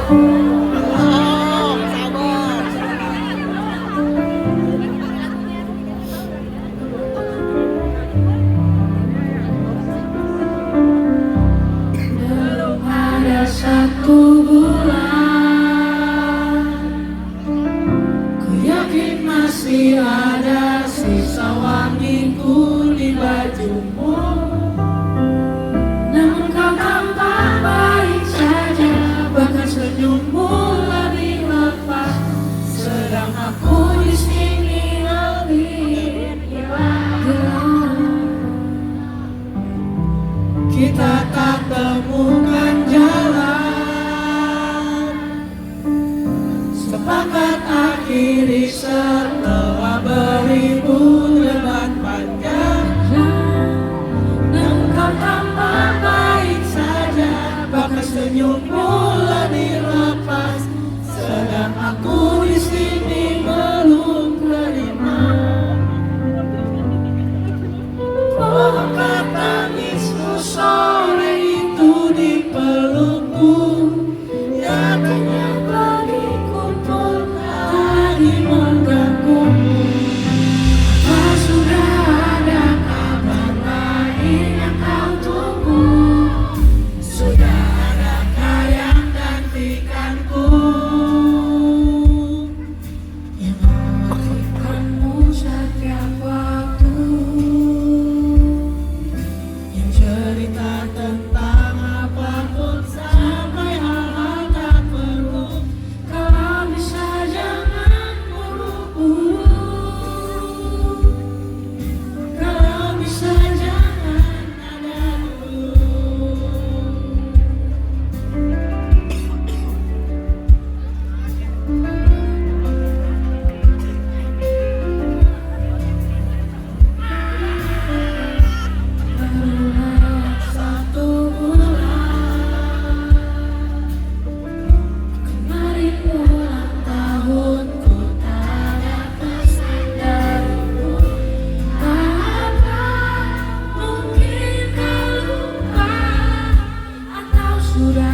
Belum, sabar. Belum ada satu bulan, ku yakin masih ada sisa wangiku di bajumu. Namun kau tampak baik saja, bahkan senyummu lebih lepas. Sedang aku di sini lebih gelap. Kita tak temukan jalan, sepakat akhiri setelah beribu debat panjang. Namun kau tampak baik saja, bahkan senyummu lebih lepas. Sedang aku di sini belum terima. Pohon tangismu sore itu di pelukku, nyatanya bagiku pun lagi mengganggumu. Apa sudah ada kabar lain yang kau tunggu? Sudah adakah yang gantikanku, yang menghiburkanmu setiap waktu, yang cerita tentang apapun sampai hal-hal tak perlu. Kalau bisa jangan buru-buru, kalau bisa jangan ada dulu. Barulah satu bulan, kemarin ulang tahunku, tak ada pesan darimu. Apa mungkin kau lupa, atau sudah